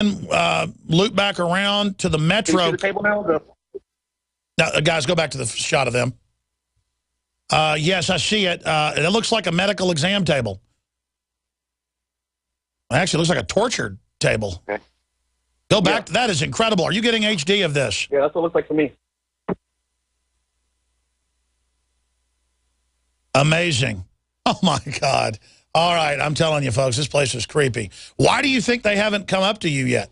loop back around to the metro. Can you see the table now? Now, guys, go back to the shot of them. Yes, I see it. It looks like a medical exam table. Actually, it looks like a torture table. Okay. Go back. Yeah. That is incredible. Are you getting HD of this? Yeah, that's what it looks like to me. Amazing. Oh, my God. All right, I'm telling you, folks, this place is creepy. Why do you think they haven't come up to you yet?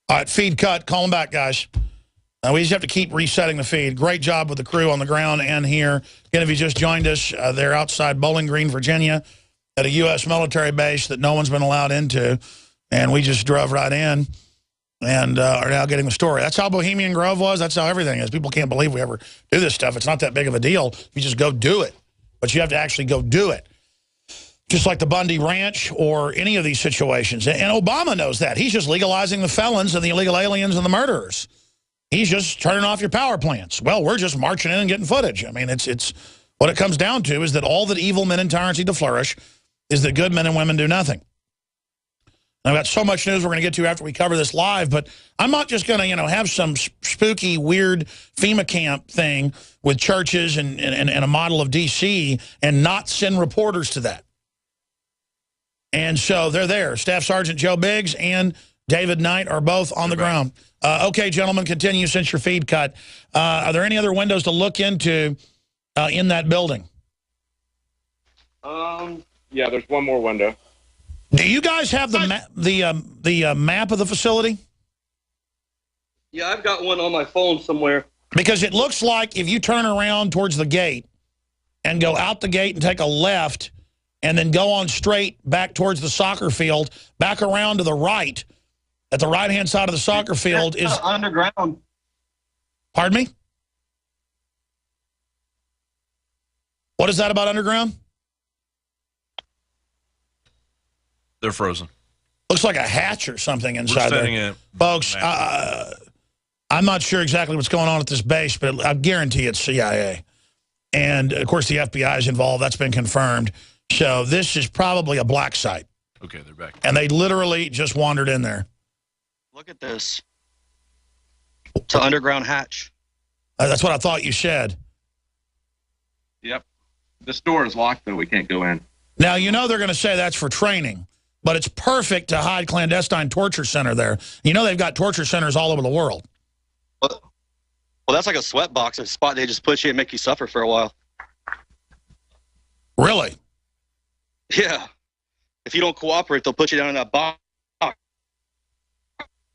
All right, feed cut. Call them back, guys. We just have to keep resetting the feed. Great job with the crew on the ground and here. Again, if you just joined us, they're outside Bowling Green, Virginia, at a U.S. military base that no one's been allowed into. And we just drove right in and are now getting the story. That's how Bohemian Grove was. That's how everything is. People can't believe we ever do this stuff. It's not that big of a deal. You just go do it. But you have to actually go do it. Just like the Bundy Ranch or any of these situations. And Obama knows that. He's just legalizing the felons and the illegal aliens and the murderers. He's just turning off your power plants. Well, we're just marching in and getting footage. I mean, it's what it comes down to is that all that evil men in tyrants need to flourish is that good men and women do nothing. And I've got so much news we're going to get to after we cover this live, but I'm not just going to, have some spooky, weird FEMA camp thing with churches and a model of D.C. and not send reporters to that. And so they're there. Staff Sergeant Joe Biggs and David Knight are both on the ground. Okay, gentlemen, continue since your feed cut. Are there any other windows to look into in that building? Yeah, there's one more window. Do you guys have the map of the facility? Yeah, I've got one on my phone somewhere. Because it looks like if you turn around towards the gate and go out the gate and take a left and then go on straight back towards the soccer field, back around to the right, at the right-hand side of the soccer field is... underground. Pardon me? What is that about underground? They're frozen. Looks like a hatch or something inside there. Folks, I'm not sure exactly what's going on at this base, but I guarantee it's CIA. And, of course, the FBI is involved. That's been confirmed. So this is probably a black site. Okay, they're back. And they literally just wandered in there. Look at this. It's an underground hatch. That's what I thought you said. Yep. This door is locked, though. We can't go in. Now, they're going to say that's for training, but it's perfect to hide clandestine torture center there. They've got torture centers all over the world. Well, that's like a sweat box, a spot they just put you and make you suffer for a while. Really? Yeah. If you don't cooperate, they'll put you down in that box.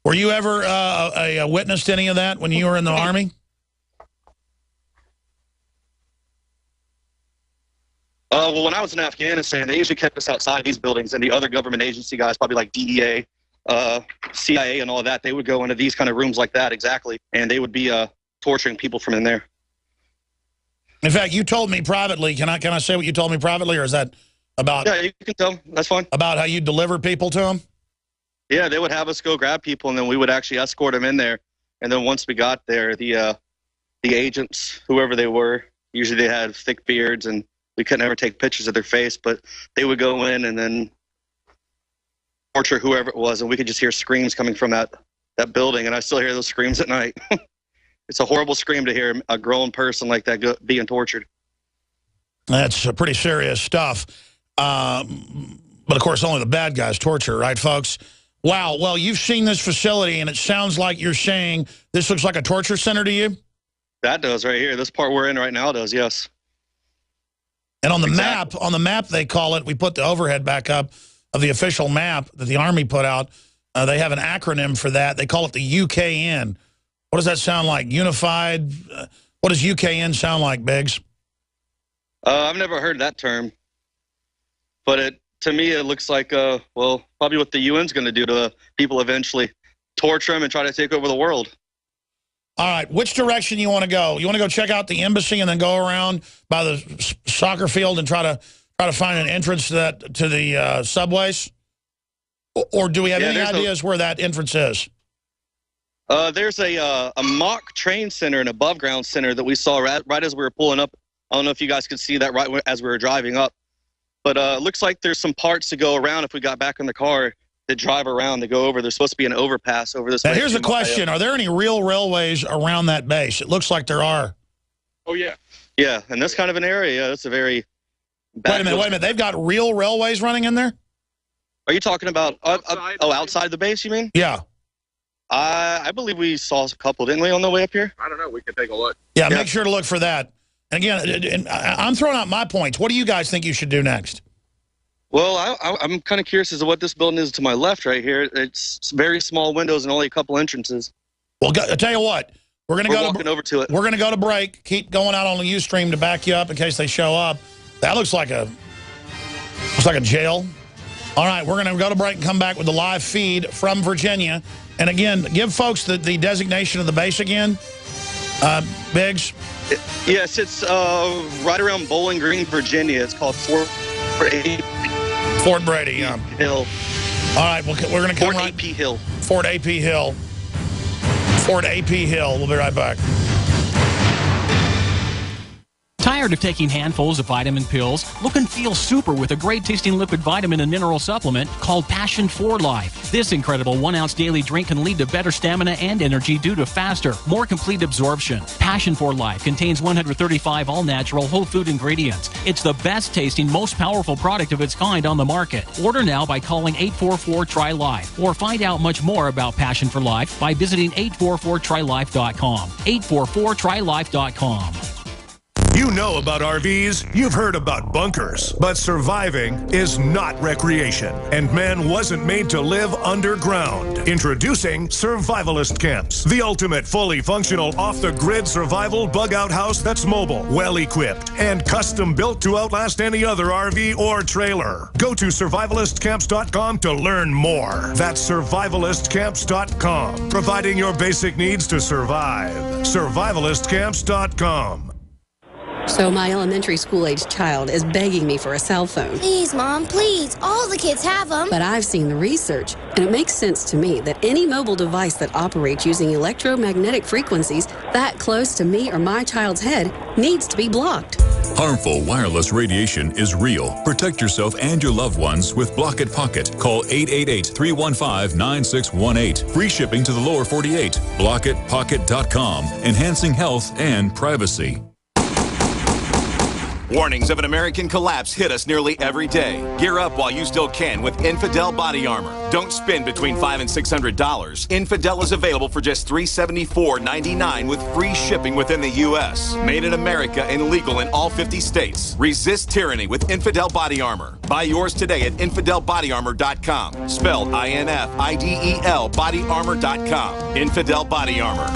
Were you ever a witness to any of that when you were in the Army? Well, when I was in Afghanistan, they usually kept us outside these buildings, and the other government agency guys, probably like DEA, CIA, and all of that, they would go into these kind of rooms like that, exactly, and they would be torturing people from in there. In fact, you told me privately. Can I say what you told me privately, or is that about? Yeah, you can tell. That's fine. About how you deliver people to them? Yeah, they would have us go grab people, and then we would actually escort them in there. And then once we got there, the agents, whoever they were, usually they had thick beards, and we couldn't ever take pictures of their face, but they would go in and then torture whoever it was, and we could just hear screams coming from that building, and I still hear those screams at night. It's a horrible scream to hear a grown person like that being tortured. That's pretty serious stuff. But, of course, only the bad guys torture, right, folks? Wow, well, you've seen this facility, and it sounds like you're saying this looks like a torture center to you? That does right here. This part we're in right now does, yes. And on the map, they call it, we put the overhead back up of the official map that the Army put out. They have an acronym for that. They call it the UKN. What does that sound like? Unified? What does UKN sound like, Biggs? I've never heard that term. But to me, it looks like, well, probably what the UN's going to do to people eventually. Torture them and try to take over the world. All right, which direction you want to go? You want to go check out the embassy and then go around by the soccer field and try to find an entrance to the subways? Or do we have any ideas where that entrance is? There's a mock train center, an above-ground center that we saw right as we were pulling up. I don't know if you guys could see that right as we were driving up. But it looks like there's some parts to go around if we got back in the car to drive around to go over. There's supposed to be an overpass over this Now, way. here's a question. Are there any real railways around that base? It looks like there are. Oh, yeah. Yeah, and that's kind of an area. Yeah, that's a very... Wait a minute. They've got real railways running in there? Are you talking about... Outside outside the base, you mean? Yeah. I believe we saw a couple, didn't we, on the way up here? I don't know. We can take a look. Yeah, make sure to look for that. And again, I'm throwing out my points. What do you guys think you should do next? Well, I'm kind of curious as to what this building is to my left right here. It's very small windows and only a couple entrances. Well, I'll tell you what. We're walking over to it. We're going to go to break. Keep going out on the Ustream to back you up in case they show up. That looks like a jail. All right, we're going to go to break and come back with the live feed from Virginia. And again, give folks the designation of the base again. Biggs? Yes, it's right around Bowling Green, Virginia. It's called Fort Brady. Fort Brady, yeah. Hill. All right, we're going to come Fort AP Hill. Fort AP Hill. Fort AP Hill. We'll be right back. Tired of taking handfuls of vitamin pills? Look and feel super with a great-tasting liquid vitamin and mineral supplement called Passion for Life. This incredible 1-ounce daily drink can lead to better stamina and energy due to faster, more complete absorption. Passion for Life contains 135 all-natural whole food ingredients. It's the best-tasting, most powerful product of its kind on the market. Order now by calling 844-TRY-LIFE or find out much more about Passion for Life by visiting 844TryLife.com. 844TryLife.com. You know about RVs, you've heard about bunkers, but surviving is not recreation, and man wasn't made to live underground. Introducing Survivalist Camps, the ultimate fully functional off-the-grid survival bug-out house that's mobile, well-equipped, and custom-built to outlast any other RV or trailer. Go to survivalistcamps.com to learn more. That's survivalistcamps.com, providing your basic needs to survive. Survivalistcamps.com. So my elementary school-aged child is begging me for a cell phone. Please, Mom, please. All the kids have them. But I've seen the research, and it makes sense to me that any mobile device that operates using electromagnetic frequencies that close to me or my child's head needs to be blocked. Harmful wireless radiation is real. Protect yourself and your loved ones with Block It Pocket. Call 888-315-9618. Free shipping to the lower 48. BlockItPocket.com. Enhancing health and privacy. Warnings of an American collapse hit us nearly every day. Gear up while you still can with Infidel Body Armor. Don't spend between $500 and $600. Infidel is available for just $374.99 with free shipping within the U.S. Made in America and legal in all 50 states. Resist tyranny with Infidel Body Armor. Buy yours today at InfidelBodyArmor.com. Spelled INFIDEL BodyArmor.com. Infidel Body Armor.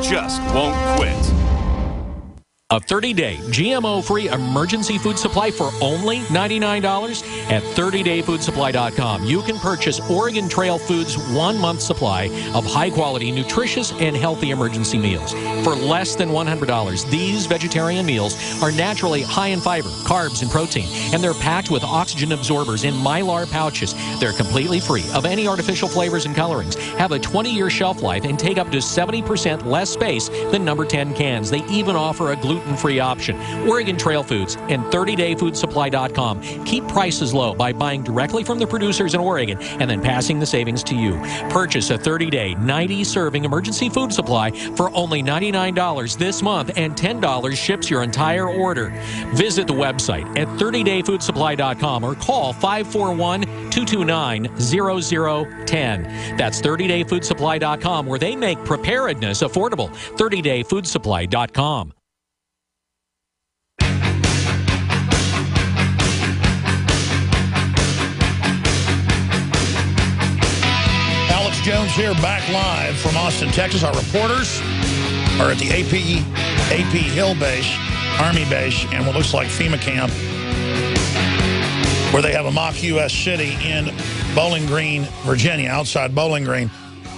Just won't quit. A 30-day GMO-free emergency food supply for only $99 at 30dayfoodsupply.com. You can purchase Oregon Trail Foods' 1-month supply of high-quality, nutritious, and healthy emergency meals. For less than $100, these vegetarian meals are naturally high in fiber, carbs, and protein, and they're packed with oxygen absorbers in Mylar pouches. They're completely free of any artificial flavors and colorings, have a 20-year shelf life, and take up to 70% less space than number 10 cans. They even offer a gluten-free option. Oregon Trail Foods and 30dayfoodsupply.com keep prices low by buying directly from the producers in Oregon and then passing the savings to you. Purchase a 30-day, 90-serving emergency food supply for only $99 this month, and $10 ships your entire order. Visit the website at 30dayfoodsupply.com or call 541-229-0010. That's 30dayfoodsupply.com, where they make preparedness affordable. 30dayfoodsupply.com. Alex Jones here, back live from Austin, Texas. Our reporters are at the AP Hill base, Army base, and what looks like FEMA camp, where they have a mock U.S. city in Bowling Green, Virginia, outside Bowling Green.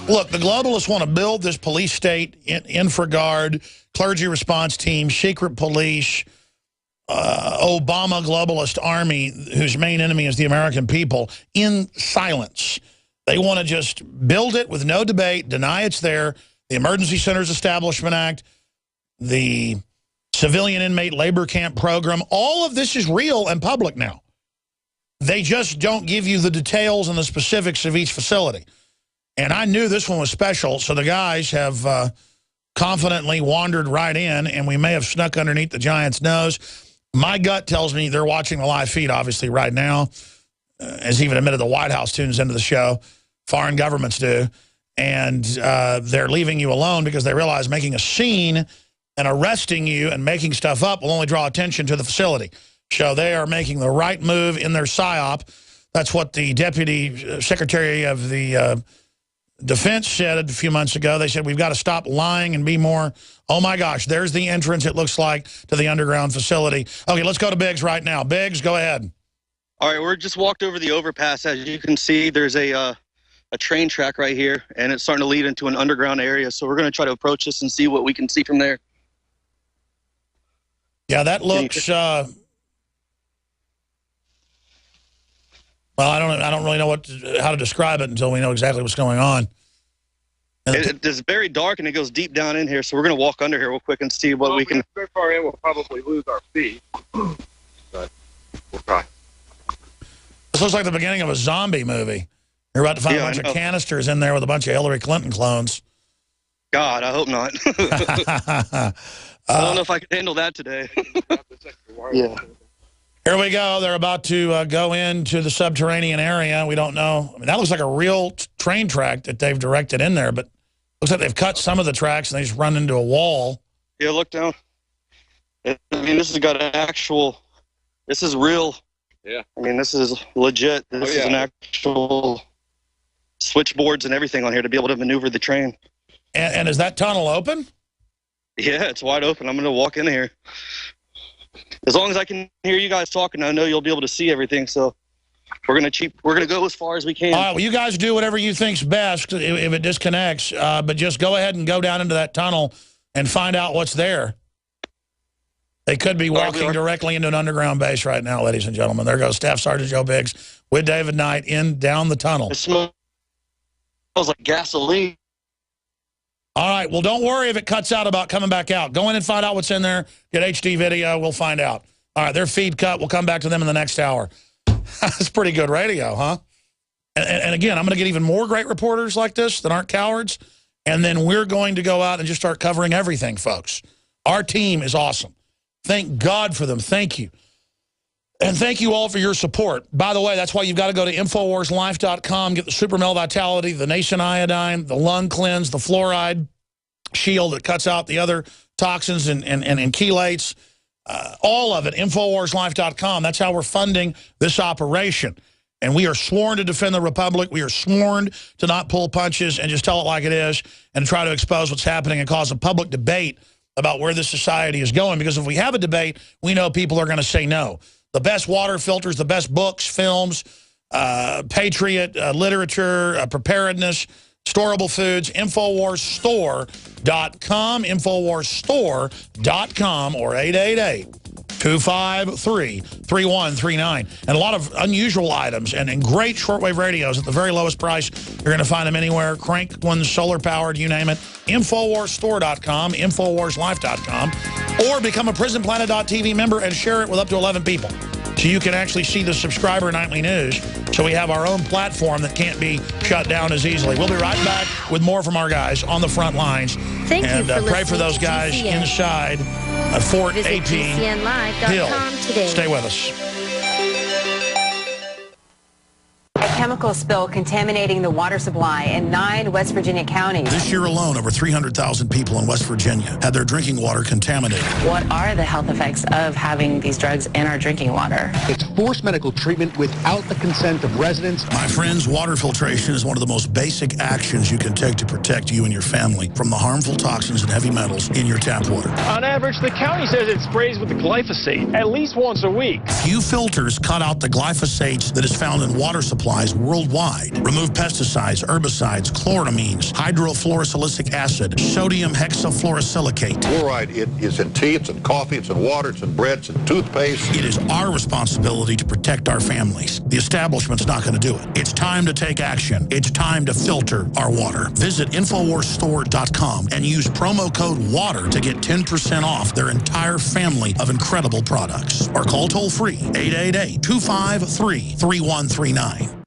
Look, the globalists want to build this police state, InfraGard, clergy response team, secret police, Obama globalist army, whose main enemy is the American people, in silence. They want to just build it with no debate, deny it's there. The Emergency Centers Establishment Act, the Civilian Inmate Labor Camp Program, all of this is real and public now. They just don't give you the details and the specifics of each facility. And I knew this one was special, so the guys have confidently wandered right in, and we may have snuck underneath the giant's nose. My gut tells me they're watching the live feed, obviously, right now. As even admitted, the White House tunes into the show. Foreign governments do. And they're leaving you alone because they realize making a scene and arresting you and making stuff up will only draw attention to the facility. So they are making the right move in their PSYOP. That's what the Deputy Secretary of the Defense said a few months ago. They said, we've got to stop lying and be more, oh my gosh, there's the entrance, it looks like, to the underground facility. Okay, let's go to Biggs right now. Biggs, go ahead. All right, we're just walked over the overpass. As you can see, there's a train track right here, and it's starting to lead into an underground area. So we're going to try to approach this and see what we can see from there. Yeah, that looks... well, I don't really know how to describe it until we know exactly what's going on. It's very dark, and it goes deep down in here, so we're going to walk under here real quick and see what we can... Very far in, we'll probably lose our feet. But we'll try. This looks like the beginning of a zombie movie. You're about to find a bunch of canisters in there with a bunch of Hillary Clinton clones. God, I hope not. I don't know if I can handle that today. Yeah. Here we go. They're about to go into the subterranean area. We don't know. I mean, that looks like a real train track that they've directed in there, but looks like they've cut some of the tracks and they just run into a wall. Yeah, look down. I mean, this has got an actual... This is real. Yeah. I mean, this is legit. This is an actual switchboards and everything on here to be able to maneuver the train. And is that tunnel open? Yeah, it's wide open. I'm going to walk in here. As long as I can hear you guys talking, I know you'll be able to see everything. So we're going to go as far as we can. All right, well, you guys do whatever you think's best if it disconnects, but just go ahead and go down into that tunnel and find out what's there. They could be walking directly into an underground base right now, ladies and gentlemen. There goes Staff Sergeant Joe Biggs with David Knight down the tunnel. It smells like gasoline. All right, well, don't worry if it cuts out about coming back out. Go in and find out what's in there. Get HD video. We'll find out. All right, their feed cut. We'll come back to them in the next hour. That's pretty good radio, huh? And again, I'm going to get even more great reporters like this that aren't cowards, and then we're going to go out and just start covering everything, folks. Our team is awesome. Thank God for them. Thank you. And thank you all for your support. By the way, that's why you've got to go to InfoWarsLife.com, get the Super Male Vitality, the Nation Iodine, the Lung Cleanse, the Fluoride Shield that cuts out the other toxins and chelates. All of it, InfoWarsLife.com. That's how we're funding this operation. And we are sworn to defend the Republic. We are sworn to not pull punches and just tell it like it is and try to expose what's happening and cause a public debate about where this society is going. Because if we have a debate, we know people are going to say no. The best water filters, the best books, films, patriot, literature, preparedness, storable foods, InfoWarsStore.com, InfoWarsStore.com, or 888-253-3139. And a lot of unusual items and great shortwave radios at the very lowest price. You're going to find them anywhere. Crank ones, solar-powered, you name it. InfoWarsStore.com, InfoWarsLife.com, or become a PrisonPlanet.tv member and share it with up to 11 people. So you can actually see the subscriber nightly news. So we have our own platform that can't be shut down as easily. We'll be right back with more from our guys on the front lines. Thank you for pray for those guys GCN. Inside Fort Visit AP Hill. today. Stay with us. A chemical spill contaminating the water supply in 9 West Virginia counties. This year alone, over 300,000 people in West Virginia had their drinking water contaminated. What are the health effects of having these drugs in our drinking water? It's forced medical treatment without the consent of residents. My friends, water filtration is one of the most basic actions you can take to protect you and your family from the harmful toxins and heavy metals in your tap water. On average, the county says it sprays with the glyphosate at least once a week. Few filters cut out the glyphosate that is found in water supplies supplies worldwide. Remove pesticides, herbicides, chloramines, hydrofluorosilicic acid, sodium hexafluorosilicate. Fluoride, it is in tea, it's in coffee, it's in water, it's in bread, it's in toothpaste. It is our responsibility to protect our families. The establishment's not going to do it. It's time to take action. It's time to filter our water. Visit InfoWarsStore.com and use promo code WATER to get 10% off their entire family of incredible products. Or call toll-free 888-253-3139.